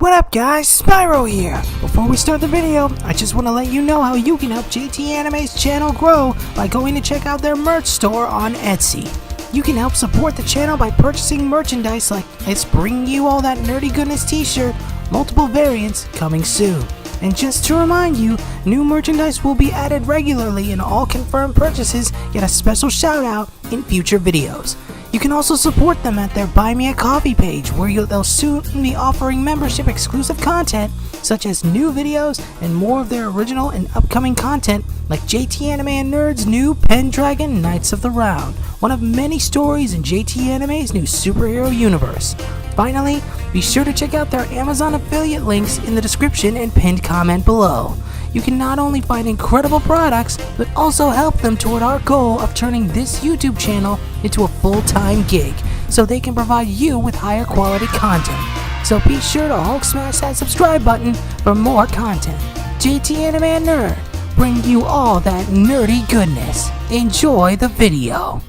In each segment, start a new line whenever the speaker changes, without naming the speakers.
What up guys, Spyro here! Before we start the video, I just want to let you know how you can help JT Anime's channel grow by going to check out their merch store on Etsy. You can help support the channel by purchasing merchandise like It's Bringing You All That Nerdy Goodness t-shirt, multiple variants coming soon. And just to remind you, new merchandise will be added regularly and all confirmed purchases get a special shout out in future videos. You can also support them at their Buy Me a Coffee page where they'll soon be offering membership exclusive content such as new videos and more of their original and upcoming content like JT Anime and Nerd's new Pendragon Knights of the Round, one of many stories in JT Anime's new superhero universe. Finally, be sure to check out their Amazon affiliate links in the description and pinned comment below. You can not only find incredible products, but also help them toward our goal of turning this YouTube channel into a full-time gig, so they can provide you with higher quality content. So be sure to Hulk smash that subscribe button for more content. JT Anime and Nerd, bring you all that nerdy goodness. Enjoy the video.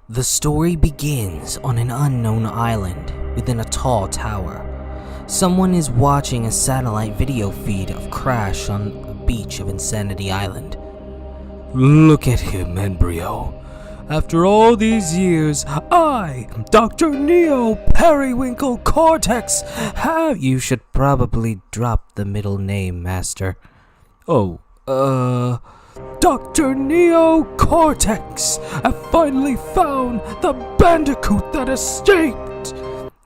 The story begins on an unknown island within a tall tower. Someone is watching a satellite video feed of Crash on a beach of Insanity Island.
Look at him, embryo. After all these years, I, Dr. Neo Periwinkle Cortex, have...
You should probably drop the middle name, Master.
Dr. Neo Cortex, have finally found the Bandicoot that escaped!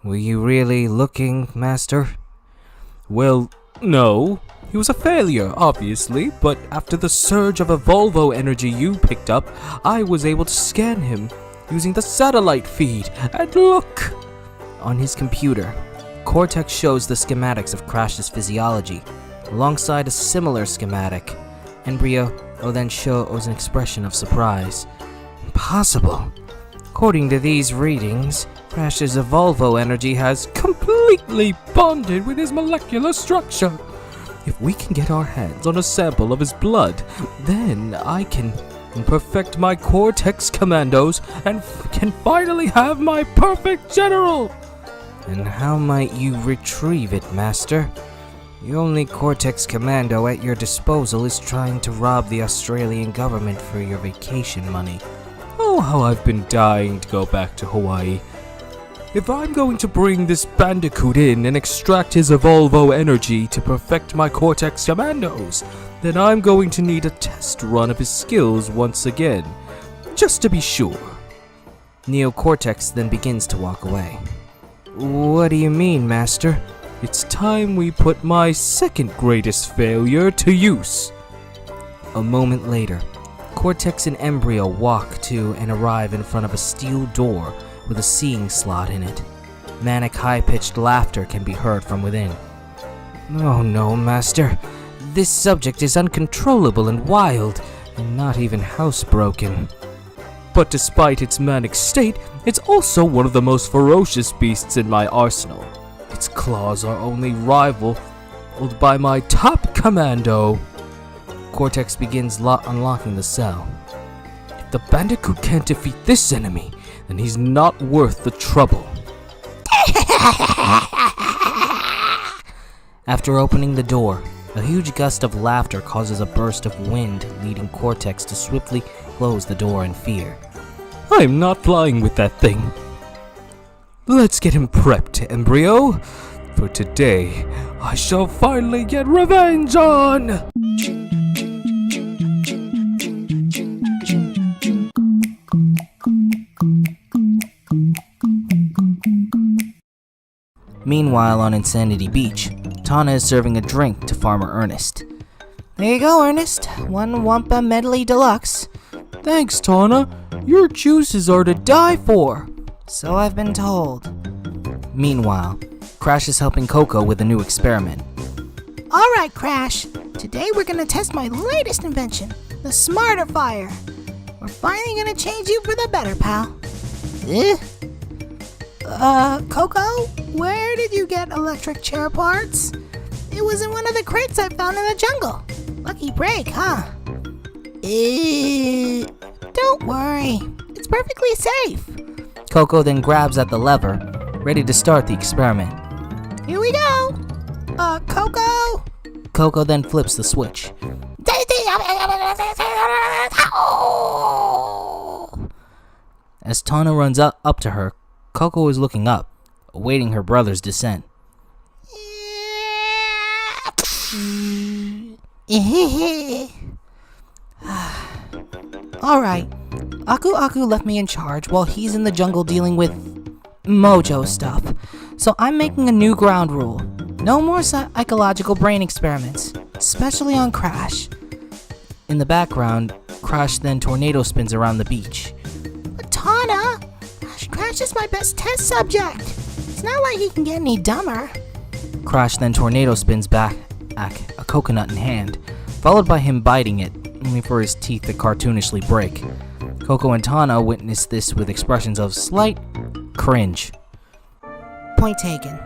Were you really looking, Master?
Well, no. He was a failure, obviously, but after the surge of Evolvo energy you picked up, I was able to scan him using the satellite feed, and look!
On his computer, Cortex shows the schematics of Crash's physiology, alongside a similar schematic. Embryo will then shows an expression of surprise. Impossible! According to these readings, Crash's Evolvo energy has
completely bonded with his molecular structure. If we can get our hands on a sample of his blood, then I can perfect my Cortex commandos and can finally have my perfect general.
And how might you retrieve it, Master? The only Cortex commando at your disposal is trying to rob the Australian government for your vacation money.
Oh, how I've been dying to go back to Hawaii. If I'm going to bring this Bandicoot in and extract his Evolvo energy to perfect my Cortex commandos, then I'm going to need a test run of his skills once again, just to be sure.
Neo Cortex then begins to walk away. What do you mean, Master?
It's time we put my second greatest failure to use.
A moment later, Cortex and Embryo walk to and arrive in front of a steel door with a seeing slot in it. Manic high-pitched laughter can be heard from within. Oh no, Master. This subject is uncontrollable and wild, and not even housebroken.
But despite its manic state, it's also one of the most ferocious beasts in my arsenal. Its claws are only rivaled by my top commando.
Cortex begins unlocking the cell.
If the Bandicoot can't defeat this enemy, then he's not worth the trouble.
After opening the door, a huge gust of laughter causes a burst of wind, leading Cortex to swiftly close the door in fear.
I'm not flying with that thing. Let's get him prepped, Embryo. For today, I shall finally get revenge on...
Meanwhile, on Insanity Beach, Tana is serving a drink to Farmer Ernest. There you go, Ernest. One Wampa Medley Deluxe.
Thanks, Tana. Your juices are to die for.
So I've been told. Meanwhile, Crash is helping Coco with a new experiment.
Alright, Crash. Today we're gonna test my latest invention, the Smarter Fire. We're finally gonna change you for the better, pal. Coco, where did you get electric chair parts? It was in one of the crates I found in the jungle. Lucky break, huh? Don't worry, it's perfectly safe.
Coco then grabs at the lever,
ready to start the experiment.
Here we go. Coco.
Coco then flips the switch. As Tana runs up to her, Coco is looking up, awaiting her brother's descent.
Alright, Aku left me in charge while he's in the jungle dealing with mojo stuff. So I'm making a new ground rule. No more psychological brain experiments, especially on Crash.
In the background, Crash then tornado spins around the beach.
But Tana, Crash is my best test subject. It's not like he can get any dumber.
Crash then tornado spins back, a coconut in hand, followed by him biting it, only for his teeth to cartoonishly break. Coco and Tana witness this with expressions of slight cringe.
Point taken.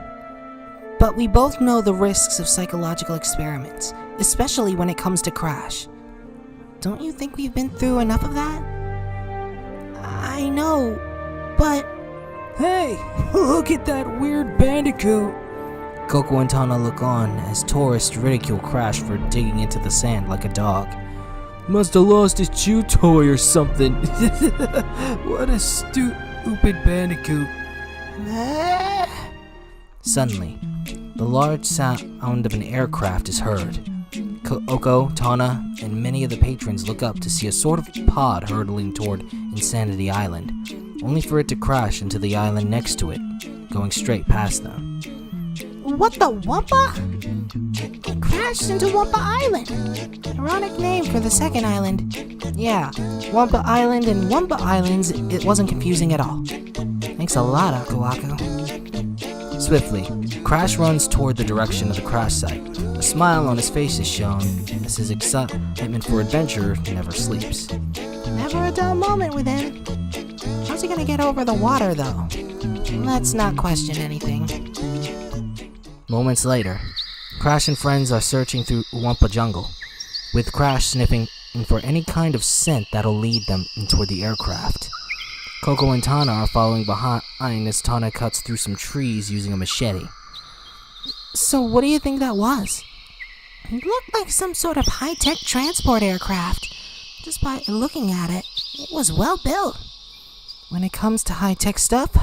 But we both know the risks of psychological experiments, especially when it comes to Crash. Don't you think we've been through enough of that? I know, but...
Hey, look at that weird Bandicoot.
Coco and Tana look on as tourists ridicule Crash for digging into the sand like a dog.
Must have lost his chew toy or something. What a stupid Bandicoot.
Suddenly, the large sound of an aircraft is heard. Coco, Tana, and many of the patrons look up to see a sort of pod hurtling toward Insanity Island, only for it to crash into the island next to it, going straight past them.
What the Wumpa? It crashed into Wumpa Island. Ironic name for the second island. Yeah, Wumpa Island and Wumpa Islands, it wasn't confusing at all. Thanks a lot, Aku.
Swiftly, Crash runs toward the direction of the crash site. A smile on his face is shown as his excitement for adventure never sleeps.
Never a dull moment with him. How's he gonna get over the water, though? Let's not question anything.
Moments later, Crash and friends are searching through Wumpa Jungle, with Crash sniffing for any kind of scent that'll lead them toward the aircraft. Coco and Tana are following behind as Tana cuts through some trees using a machete.
So what do you think that was? It looked like some sort of high-tech transport aircraft. Just by looking at it, it was well built. When it comes to high-tech stuff,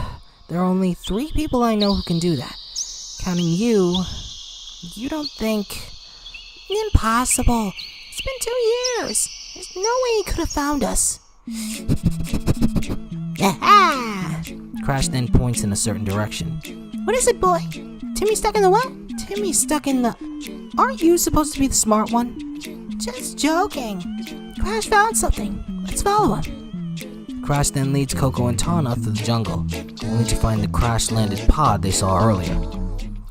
there are only 3 people I know who can do that. Counting you, you don't think... Impossible. It's been 2 years. There's no way he could have found us. Aha!
Crash then points in a certain direction.
What is it, boy? Timmy stuck in the what? Timmy stuck in the... Aren't you supposed to be the smart one? Just joking. Crash found something. Let's follow him.
Crash then leads Coco and Tana through the jungle, only to find the crash-landed pod they saw earlier.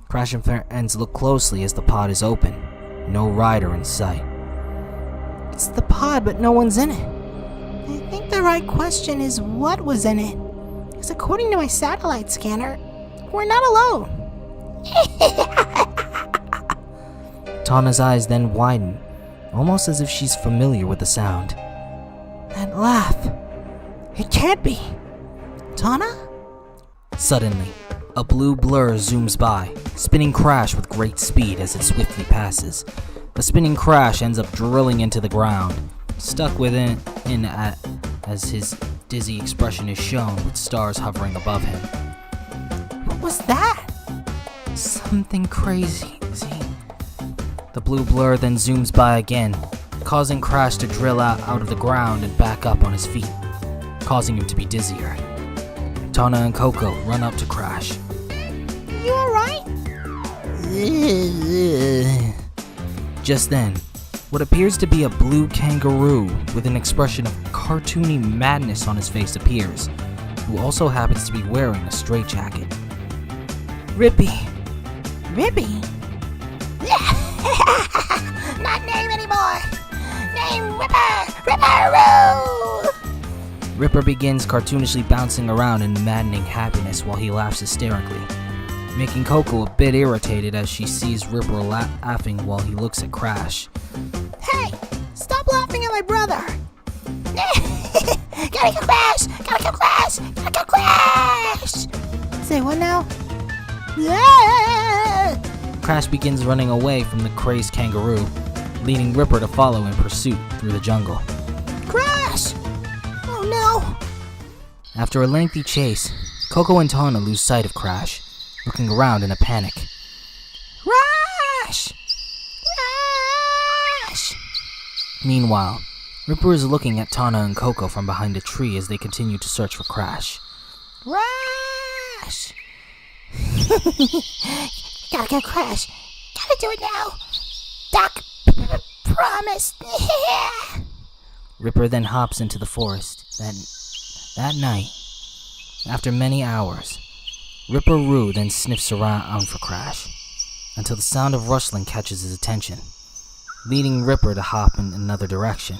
Crash and friends look closely as the pod is open. No rider in sight.
It's the pod, but no one's in it. I think the right question is what was in it. Because according to my satellite scanner, we're not alone.
Tana's eyes then widen, almost as if she's familiar with the sound.
That laugh. It can't be. Tana?
Suddenly, a blue blur zooms by, spinning Crash with great speed as it swiftly passes. The spinning Crash ends up drilling into the ground, stuck within as his dizzy expression is shown with stars hovering above him.
What was that?
Something crazy. The blue blur then zooms by again, causing Crash to drill out of the ground and back up on his feet, causing him to be dizzier. Tana and Coco run up to Crash.
You alright?
Just then, what appears to be a blue kangaroo with an expression of cartoony madness on his face appears, who also happens to be wearing a straitjacket.
Rippey. Rippey? Not name anymore! Name Ripper! Ripper-Roo!
Ripper begins cartoonishly bouncing around in maddening happiness while he laughs hysterically, making Coco a bit irritated as she sees Ripper laughing while he looks at Crash.
Hey! Stop laughing at my brother! Gotta kill Crash! Gotta kill Crash! Gotta kill Crash! Say what now? Yeah!
Crash begins running away from the crazed kangaroo, leading Ripper to follow in pursuit through the jungle.
Crash! Oh no!
After a lengthy chase, Coco and Tana lose sight of Crash, looking around in a panic.
Crash! Crash!
Meanwhile, Ripper is looking at Tana and Coco from behind a tree as they continue to search for Crash.
Crash! Gotta get Crash. Gotta do it now. Doc, promise.
Ripper then hops into the forest. That night, after many hours, Ripper-Roo then sniffs around for Crash, until the sound of rustling catches his attention, leading Ripper to hop in another direction.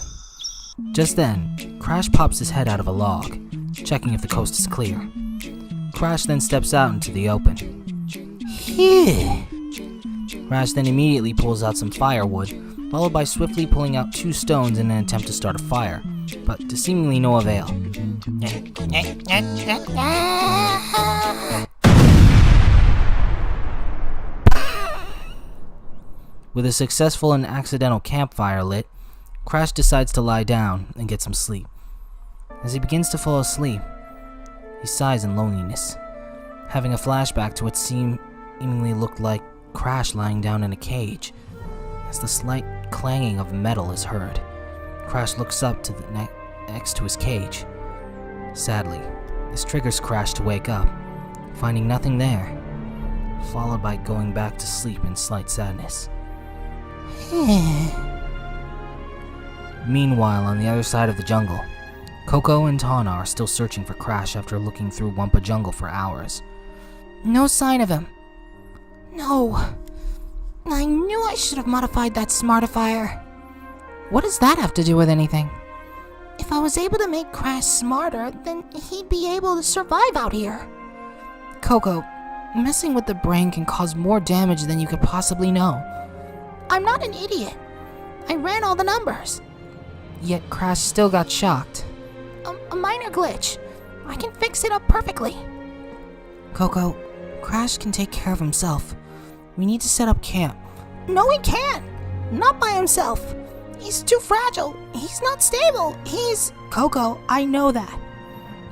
Just then, Crash pops his head out of a log, checking if the coast is clear. Crash then steps out into the open.
Phew.
Crash then immediately pulls out some firewood, followed by swiftly pulling out 2 stones in an attempt to start a fire, but to seemingly no avail. With a successful and accidental campfire lit, Crash decides to lie down and get some sleep. As he begins to fall asleep, he sighs in loneliness, having a flashback to what seemingly looked like Crash lying down in a cage. As the slight clanging of metal is heard, Crash looks up to the next to his cage. Sadly, this triggers Crash to wake up, finding nothing there, followed by going back to sleep in slight sadness. Meanwhile, on the other side of the jungle, Coco and Tana are still searching for Crash after looking through Wampa Jungle for hours.
No sign of him. No. I knew I should have modified that smartifier. What does that have to do with anything? If I was able to make Crash smarter, then he'd be able to survive out here. Coco, messing with the brain can cause more damage than you could possibly know. I'm not an idiot. I ran all the numbers. Yet Crash still got shocked. A minor glitch. I can fix it up perfectly. Coco, Crash can take care of himself. We need to set up camp. No, he can't. Not by himself. He's too fragile. He's not stable. He's... Coco, I know that.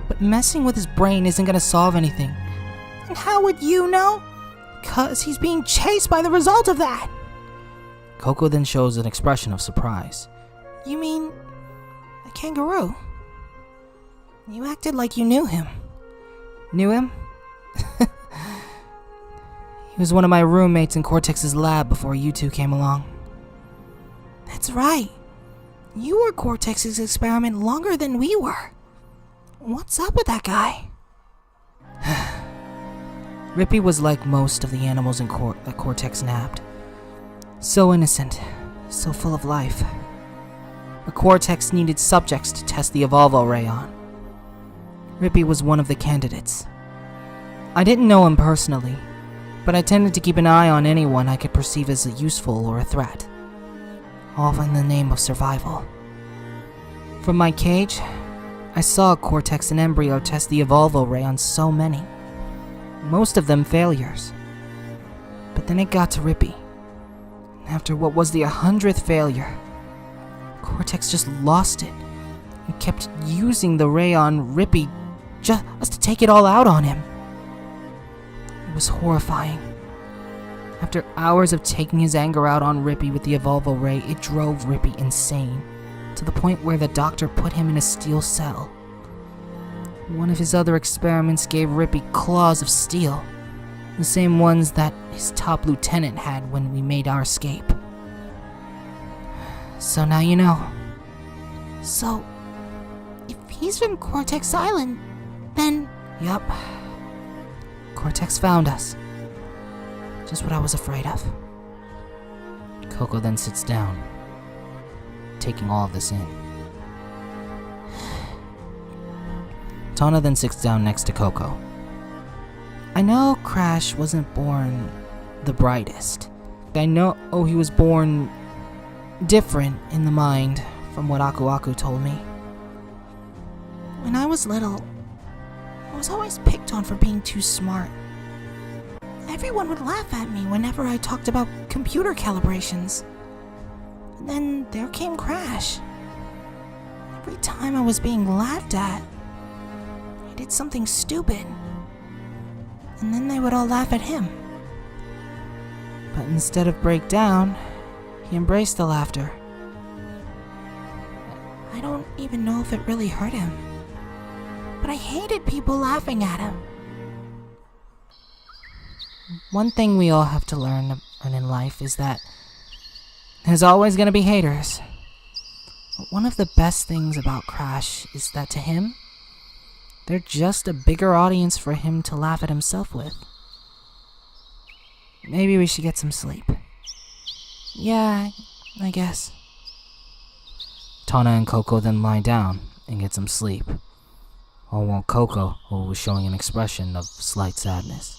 But messing with his brain isn't gonna solve anything. And how would you know? 'Cause he's being chased by the result of that.
Coco then shows an expression of surprise.
You mean... a kangaroo? You acted like you knew him.
Knew him? He was one of my roommates in Cortex's lab before you two came along.
That's right. You were Cortex's experiment longer than we were. What's up with that guy?
Rippey was like most of the animals in that Cortex nabbed. So innocent, so full of life. But Cortex needed subjects to test the Evolvo Ray on. Rippey was one of the candidates. I didn't know him personally, but I tended to keep an eye on anyone I could perceive as useful or a threat. All in the name of survival. From my cage, I saw Cortex and Embryo test the Evolvo Ray on so many. Most of them failures. But then it got to Rippey. After what was the 100th failure, Cortex just lost it and kept using the ray on Rippey just to take it all out on him. It was horrifying. After hours of taking his anger out on Rippey with the Evolvo Ray, it drove Rippey insane, to the point where the doctor put him in a steel cell. One of his other experiments gave Rippey claws of steel, the same ones that his top lieutenant had when we made our escape. So now you know.
So, if he's from Cortex Island, then...
Yup. Cortex found us. Just what I was afraid of. Coco then sits down, taking all of this in. Tana then sits down next to Coco. I know Crash wasn't born the brightest. I know he was born different in the mind from what Aku Aku told me.
When I was little, was always picked on for being too smart. Everyone would laugh at me whenever I talked about computer calibrations. And then there came Crash. Every time I was being laughed at, I did something stupid. And then they would all laugh at him. But instead of break down, he embraced the laughter. I don't even know if it really hurt him, but I hated people laughing at him. One thing we all have to learn in life is that there's always going to be haters. But one of the best things about Crash is that to him, they're just a bigger audience for him to laugh at himself with. Maybe we should get some sleep. Yeah, I guess.
Tana and Koko then lie down and get some sleep, while Koko was showing an expression of slight sadness.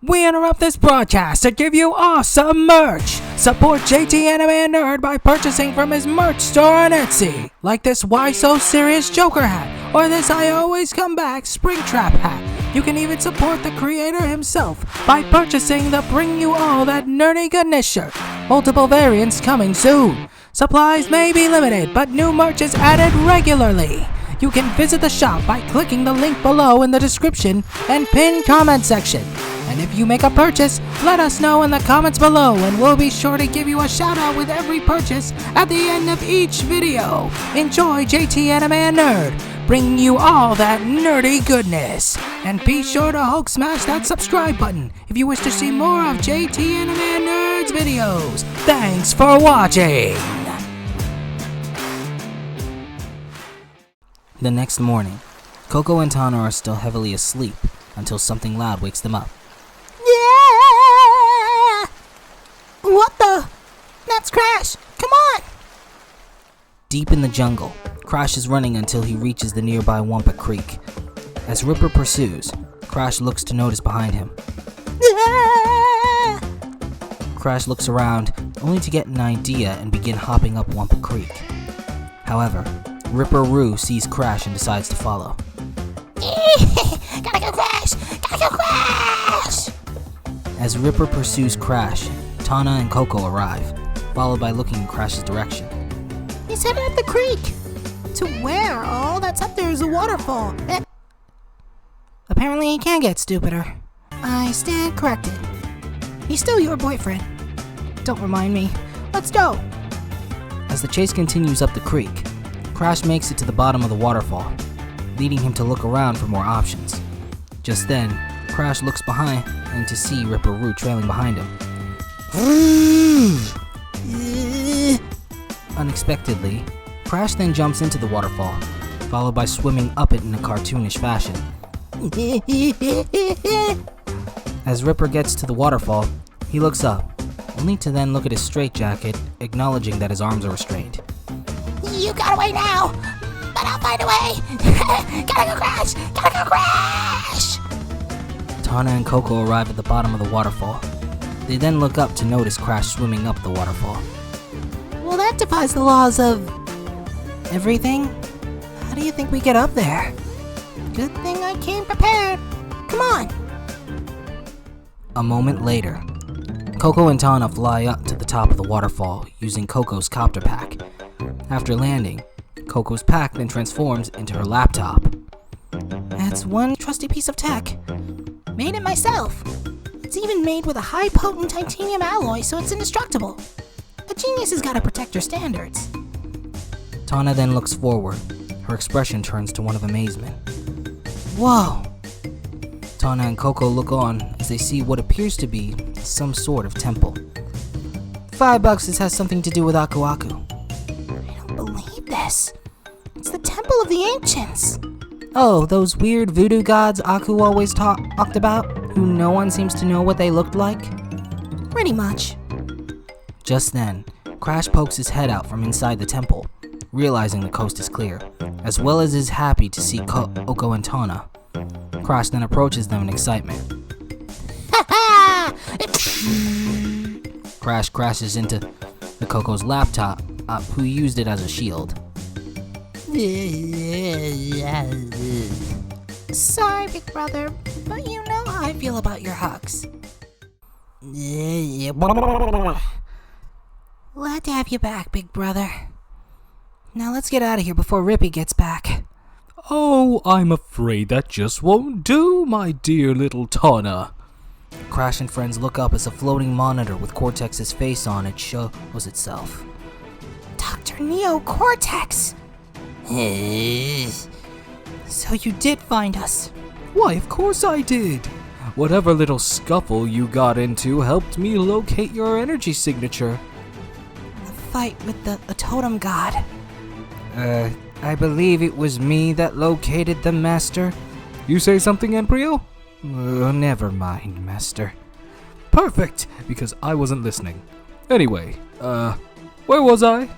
We interrupt this broadcast to give you awesome merch! Support JT Anime Nerd by purchasing from his merch store on Etsy, like this Why So Serious Joker hat, or this I Always Come Back Springtrap hat. You can even support the creator himself by purchasing the Bring You All That Nerdy Goodness shirt. Multiple variants coming soon. Supplies may be limited, but new merch is added regularly. You can visit the shop by clicking the link below in the description and pinned comment section. And if you make a purchase, let us know in the comments below and we'll be sure to give you a shout out with every purchase at the end of each video. Enjoy JT Anime Nerd, bringing you all that nerdy goodness. And be sure to Hulk smash that subscribe button if you wish to see more of JT Anime Nerd's videos. Thanks for watching!
The next morning, Koko and Tana are still heavily asleep until something loud wakes them up.
Yeah! What the? That's Crash! Come on!
Deep in the jungle, Crash is running until he reaches the nearby Wampa Creek. As Ripper pursues, Crash looks to notice behind him.
Yeah!
Crash looks around, only to get an idea and begin hopping up Wampa Creek. However, Ripper-Roo sees Crash and decides to follow.
Gotta go Crash! Gotta go Crash!
As Ripper pursues Crash, Tana and Koko arrive, followed by looking in Crash's direction.
He's headed up the creek! To where? All that's up there is a waterfall. Apparently he can get stupider. I stand corrected. He's still your boyfriend. Don't remind me. Let's go!
As the chase continues up the creek, Crash makes it to the bottom of the waterfall, leading him to look around for more options. Just then, Crash looks behind and to see Ripper-Roo trailing behind him. Unexpectedly, Crash then jumps into the waterfall, followed by swimming up it in a cartoonish fashion. As Ripper gets to the waterfall, he looks up, only to then look at his straitjacket, acknowledging that his arms are restrained.
You got away now, but I'll find a way. Gotta go Crash! Gotta go Crash!
Tana and Koko arrive at the bottom of the waterfall. They then look up to notice Crash swimming up the waterfall.
Well, that defies the laws of everything. How do you think we get up there? Good thing I came prepared. Come on.
A moment later, Koko and Tana fly up to the top of the waterfall using Koko's copter pack. After landing, Koko's pack then transforms into her laptop.
That's one trusty piece of tech. Made it myself. It's even made with a high-potent titanium alloy, so it's indestructible. A genius has got to protect her standards.
Tana then looks forward. Her expression turns to one of amazement.
Whoa.
Tana and Koko look on as they see what appears to be some sort of temple.
$5 this has something to do with Aku Aku. I don't believe this. It's the Temple of the Ancients.
Oh, those weird voodoo gods Aku always talked about, who no one seems to know what they looked like?
Pretty much.
Just then, Crash pokes his head out from inside the temple, realizing the coast is clear, as well as is happy to see Koko and Tana. Crash then approaches them in excitement.
Ha ha!
Crash crashes into the Coco's laptop, who used it as a shield.
Sorry, big brother, but you know how I feel about your hugs. Glad to have you back, big brother. Now let's get out of here before Rippey gets back.
Oh, I'm afraid that just won't do, my dear little Tana.
Crash and friends look up as a floating monitor with Cortex's face on it shows itself.
Dr. Neo Cortex! So you did find us.
Why, of course I did. Whatever little scuffle you got into helped me locate your energy signature.
The fight with the totem god.
I believe it was me that located the master.
You say something, Embryo?
Never mind, master.
Perfect, because I wasn't listening. Anyway, where was I?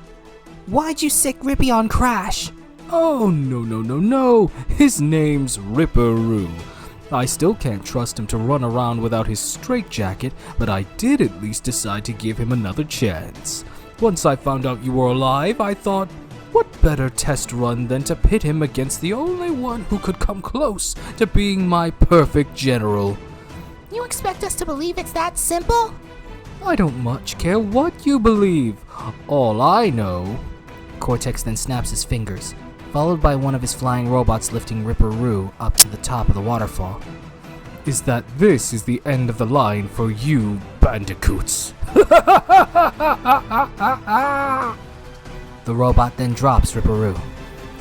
Why'd you sick Rippey on Crash?
Oh, no. His name's Ripperoo. I still can't trust him to run around without his straitjacket, but I did at least decide to give him another chance. Once I found out you were alive, I thought, what better test run than to pit him against the only one who could come close to being my perfect general?
You expect us to believe it's that simple?
I don't much care what you believe. All I know...
Cortex then snaps his fingers, followed by one of his flying robots lifting Ripperoo up to the top of the waterfall.
Is that this is the end of the line for you, Bandicoots.
The robot then drops Ripperoo.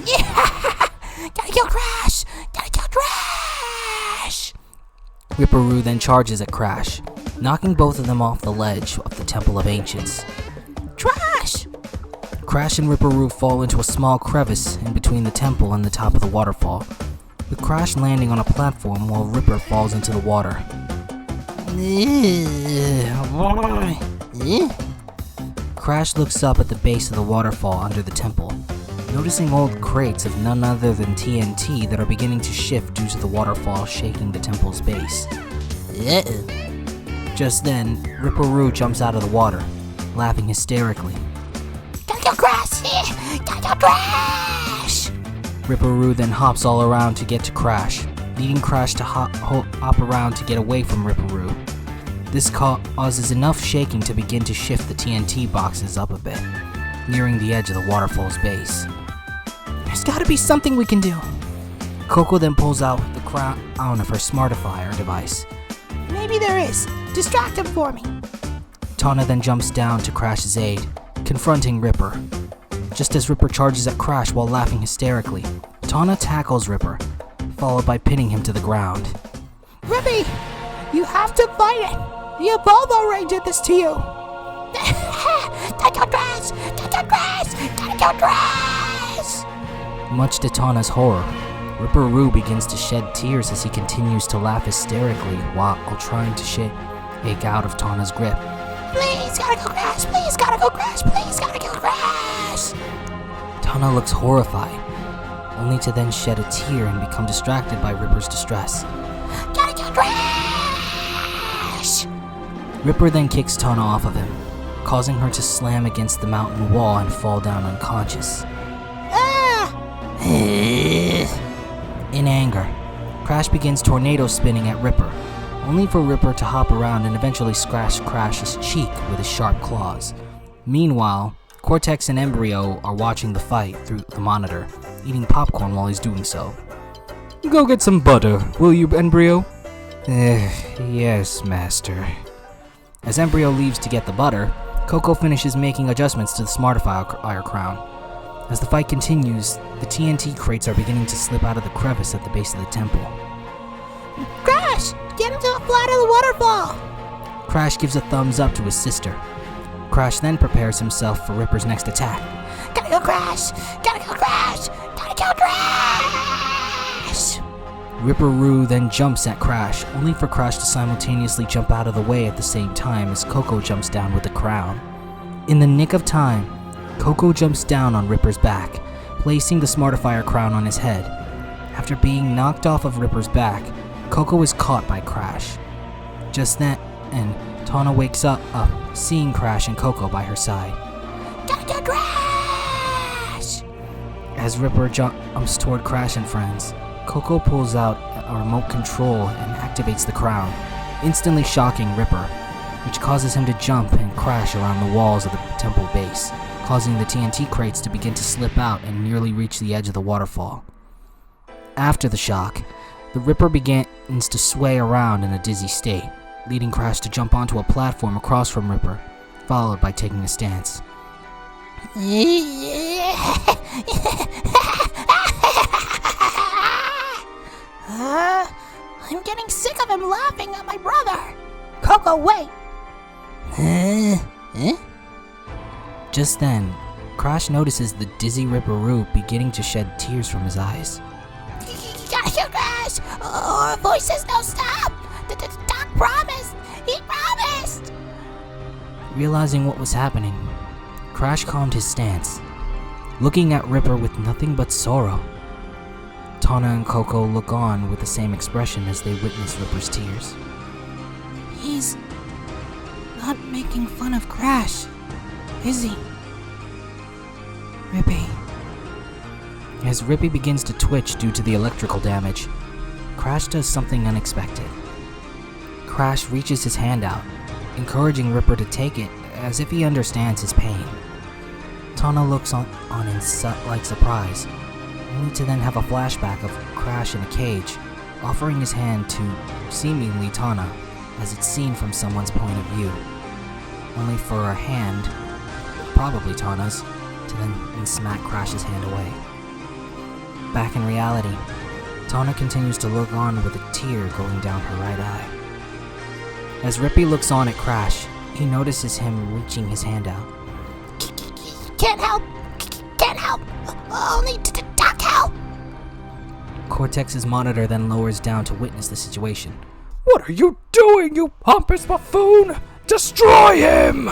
Yeah! Gotta kill Crash! Gotta kill Crash!
Ripperoo then charges at Crash, knocking both of them off the ledge of the Temple of Ancients.
Trash!
Crash and Ripperoo fall into a small crevice in between the temple and the top of the waterfall, with Crash landing on a platform while Ripper falls into the water. Crash looks up at the base of the waterfall under the temple, noticing old crates of none other than TNT that are beginning to shift due to the waterfall shaking the temple's base. Just then, Ripperoo jumps out of the water, laughing hysterically.
Gotta kill Crash! Gotta kill Crash!
Ripperoo then hops all around to get to Crash, leading Crash to hop around to get away from Ripperoo. This causes enough shaking to begin to shift the TNT boxes up a bit, nearing the edge of the waterfall's base.
There's gotta be something we can do.
Coco then pulls out the crown of her smartifier device.
Maybe there is. Distract him for me.
Tana then jumps down to Crash's aid, confronting Ripper. Just as Ripper charges at Crash while laughing hysterically, Tana tackles Ripper, followed by pinning him to the ground.
Rippey! You have to fight it! The Evolvo did this to you! Gotta kill Crash! Gotta kill Crash! Gotta kill Crash!
Much to Tana's horror, Ripperoo begins to shed tears as he continues to laugh hysterically while trying to shake out of Tana's grip.
Please, gotta kill Crash! Please, gotta kill Crash! Please, gotta kill Crash!
Tana looks horrified, only to then shed a tear and become distracted by Ripper's distress.
Gotta kill Crash!
Ripper then kicks Tana off of him, causing her to slam against the mountain wall and fall down unconscious.
Ah!
In anger, Crash begins tornado spinning at Ripper, only for Ripper to hop around and eventually scratch Crash's cheek with his sharp claws. Meanwhile, Cortex and Embryo are watching the fight through the monitor, eating popcorn while he's doing so.
Go get some butter, will you, Embryo?
Yes, master. As Embryo leaves to get the butter, Coco finishes making adjustments to the smartifier crown. As the fight continues, the TNT crates are beginning to slip out of the crevice at the base of the temple.
Crash! Get him to the flat of the waterfall!
Crash gives a thumbs up to his sister. Crash then prepares himself for Ripper's next attack.
Gotta kill Crash! Gotta kill Crash! Gotta kill Crash!
Ripperoo then jumps at Crash, only for Crash to simultaneously jump out of the way at the same time as Coco jumps down with the crown. In the nick of time, Coco jumps down on Ripper's back, placing the smartifier crown on his head. After being knocked off of Ripper's back, Coco is caught by Crash. Just then, Tana wakes up, seeing Crash and Coco by her side.
Gotta crash!
As Ripper jumps toward Crash and friends, Kole pulls out a remote control and activates the crown, instantly shocking Ripper, which causes him to jump and crash around the walls of the temple base, causing the TNT crates to begin to slip out and nearly reach the edge of the waterfall. After the shock, the Ripper begins to sway around in a dizzy state, leading Crash to jump onto a platform across from Ripper, followed by taking a stance.
I'm getting sick of him laughing at my brother. Kole, wait.
Just then, Crash notices the dizzy Ripperoo beginning to shed tears from his eyes.
Gotta kill Crash, or voice says no stop. The doc promised. He promised.
Realizing what was happening, Crash calmed his stance, looking at Ripper with nothing but sorrow. Tana and Kole look on with the same expression as they witness Ripper's tears.
He's not making fun of Crash, is he?
Rippey. As Rippey begins to twitch due to the electrical damage, Crash does something unexpected. Crash reaches his hand out, encouraging Ripper to take it as if he understands his pain. Tana looks on in surprise, only to then have a flashback of Crash in a cage, offering his hand to seemingly Tana, as it's seen from someone's point of view, only for a hand, probably Tana's, to then smack Crash's hand away. Back in reality, Tana continues to look on with a tear going down her right eye. As Rippey looks on at Crash, he notices him reaching his hand out.
Can't help. Only doc help.
Cortex's monitor then lowers down to witness the situation.
What are you doing, you pompous buffoon? Destroy him!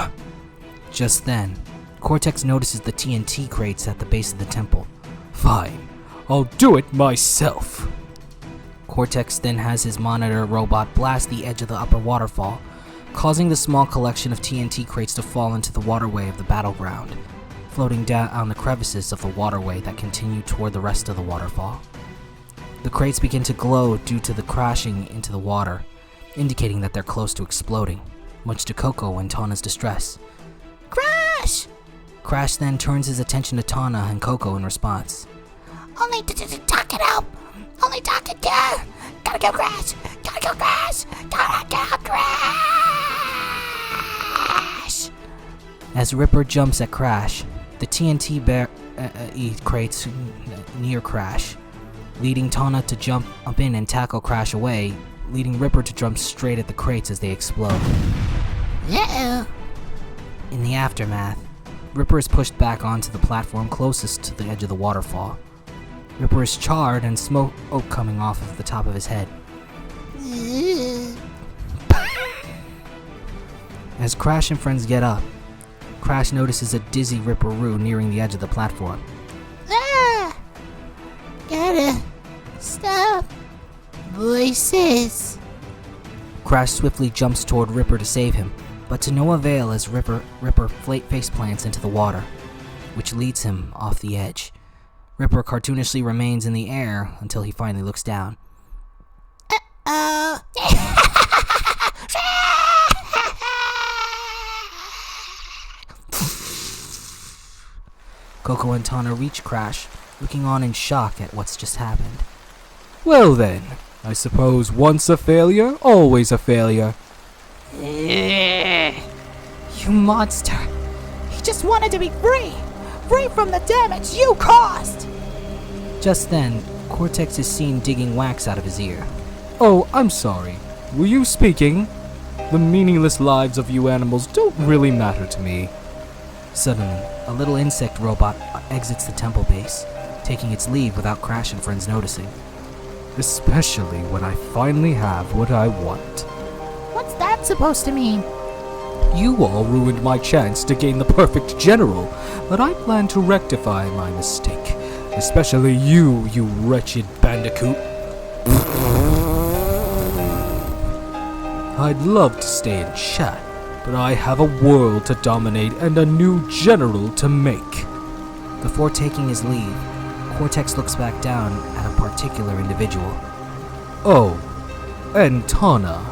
Just then, Cortex notices the TNT crates at the base of the temple.
Fine, I'll do it myself.
Cortex then has his monitor robot blast the edge of the upper waterfall, causing the small collection of TNT crates to fall into the waterway of the battleground, floating down on the crevices of the waterway that continue toward the rest of the waterfall. The crates begin to glow due to the crashing into the water, indicating that they're close to exploding, much to Kole and Tana's distress.
Crash!
Crash then turns his attention to Tana and Kole in response.
Only doc can help. Only doc can care. Gotta kill Crash. Gotta kill Crash. Gotta kill Crash.
As Ripper jumps at Crash, the TNT crates near Crash, leading Tana to jump up in and tackle Crash away, leading Ripper to jump straight at the crates as they explode.
Uh-oh.
In the aftermath, Ripper is pushed back onto the platform closest to the edge of the waterfall. Ripper is charred and smoke coming off of the top of his head. As Crash and friends get up, Crash notices a dizzy Ripperoo nearing the edge of the platform.
Gotta stop. Voices.
Crash swiftly jumps toward Ripper to save him, but to no avail as Ripper face plants into the water, which leads him off the edge. Ripper cartoonishly remains in the air until he finally looks down.
Uh-oh.
Kole and Tana reach Crash, looking on in shock at what's just happened.
Well then, I suppose once a failure, always a failure.
You monster. He just wanted to be free. Free from the damage you caused.
Just then, Cortex is seen digging wax out of his ear.
Oh, I'm sorry. Were you speaking? The meaningless lives of you animals don't really matter to me.
Suddenly, a little insect robot exits the temple base, taking its leave without Crash and friends noticing.
Especially when I finally have what I want.
What's that supposed to mean?
You all ruined my chance to gain the perfect general, but I plan to rectify my mistake. Especially you, you wretched Bandicoot. I'd love to stay and chat, but I have a world to dominate and a new general to make.
Before taking his leave, Cortex looks back down at a particular individual.
Oh, and Tana.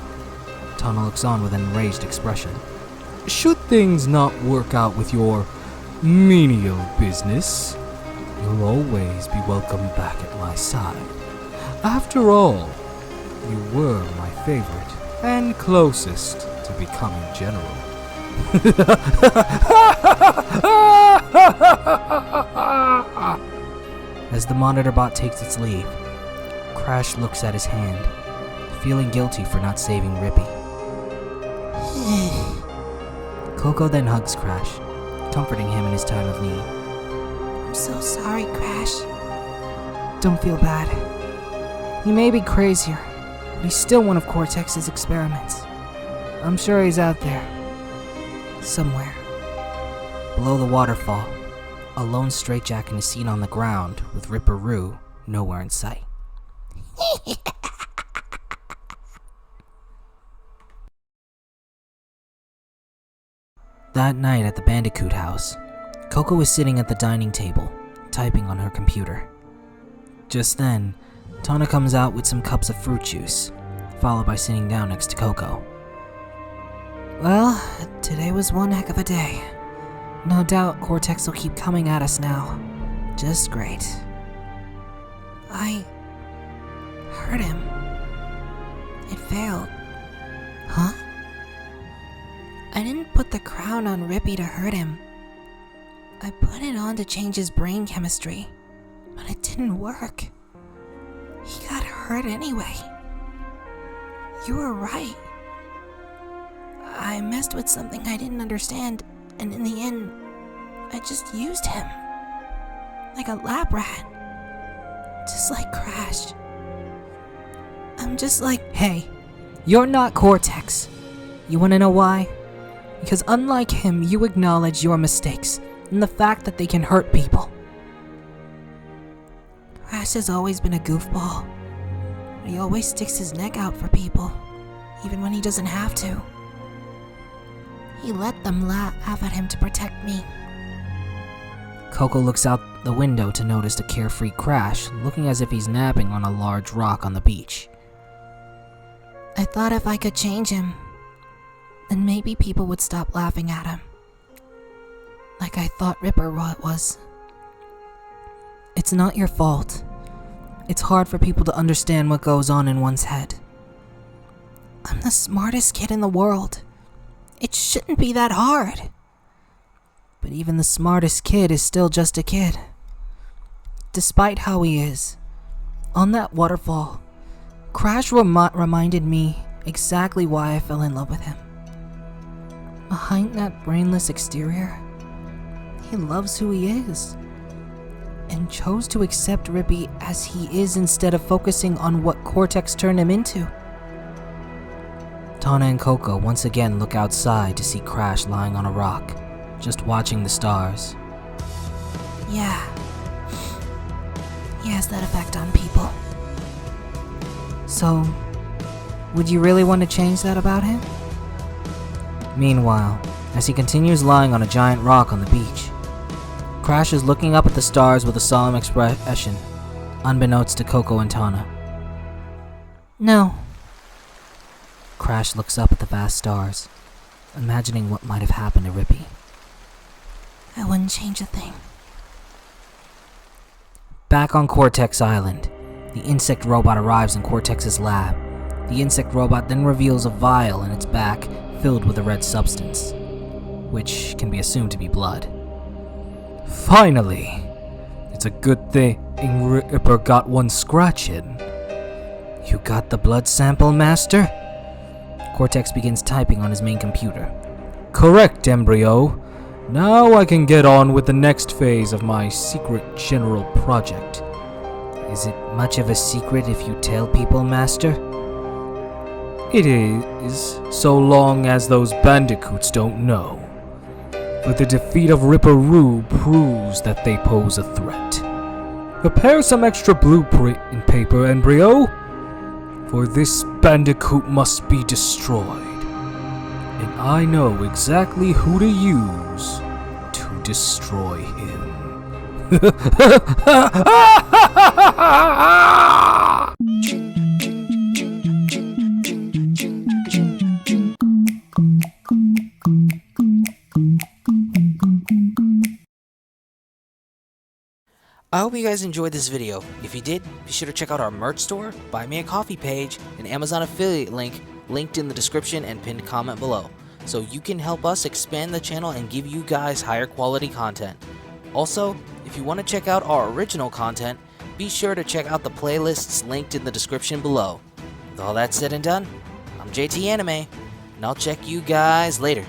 Tana looks on with an enraged expression.
Should things not work out with your menial business, you'll always be welcome back at my side. After all, you were my favorite and closest to becoming general.
As the monitor bot takes its leave, Crash looks at his hand, feeling guilty for not saving Rippey. Coco then hugs Crash, comforting him in his time of need.
I'm so sorry, Crash. Don't feel bad. He may be crazier, but he's still one of Cortex's experiments. I'm sure he's out there. Somewhere.
Below the waterfall, a lone straitjacket is seen on the ground with Ripperoo nowhere in sight. That night at the Bandicoot house, Coco is sitting at the dining table, typing on her computer. Just then, Tana comes out with some cups of fruit juice, followed by sitting down next to Coco.
Well, today was one heck of a day. No doubt Cortex will keep coming at us now. Just great. I hurt him. It failed. Huh? I didn't put the crown on Rippey to hurt him. I put it on to change his brain chemistry, but it didn't work. He got hurt anyway. You were right. I messed with something I didn't understand, and in the end, I just used him. Like a lab rat. Just like Crash. I'm just like... Hey, you're not Cortex. You wanna know why? Because unlike him, you acknowledge your mistakes and the fact that they can hurt people. Crash has always been a goofball. But he always sticks his neck out for people, even when he doesn't have to. He let them laugh at him to protect me.
Coco looks out the window to notice the carefree Crash, looking as if he's napping on a large rock on the beach.
I thought if I could change him, then maybe people would stop laughing at him. Like I thought Ripper was. It's not your fault. It's hard for people to understand what goes on in one's head. I'm the smartest kid in the world. It shouldn't be that hard. But even the smartest kid is still just a kid. Despite how he is. On that waterfall, Crash reminded me exactly why I fell in love with him. Behind that brainless exterior, he loves who he is, and chose to accept Rippey as he is instead of focusing on what Cortex turned him into.
Tana and Coco once again look outside to see Crash lying on a rock, just watching the stars.
Yeah. He has that effect on people.
So, would you really want to change that about him? Meanwhile, as he continues lying on a giant rock on the beach, Crash is looking up at the stars with a solemn expression, unbeknownst to Coco and Tana.
No.
Crash looks up at the vast stars, imagining what might have happened to Rippey.
I wouldn't change a thing.
Back on Cortex Island, the insect robot arrives in Cortex's lab. The insect robot then reveals a vial in its back filled with a red substance, which can be assumed to be blood.
Finally! It's a good thing Ripper got one scratch in.
You got the blood sample, Master? Cortex begins typing on his main computer.
Correct, Embryo. Now I can get on with the next phase of my secret general project.
Is it much of a secret if you tell people, Master?
It is, so long as those bandicoots don't know. But the defeat of Ripperoo proves that they pose a threat. Prepare some extra blueprint in paper, Embryo, for this bandicoot must be destroyed. and I know exactly who to use to destroy him.
I hope you guys enjoyed this video. If you did, be sure to check out our merch store, buy me a coffee page, and Amazon affiliate link linked in the description and pinned comment below, so you can help us expand the channel and give you guys higher quality content. Also, if you want to check out our original content, be sure to check out the playlists linked in the description below. With all that said and done, I'm JT Anime, and I'll check you guys later.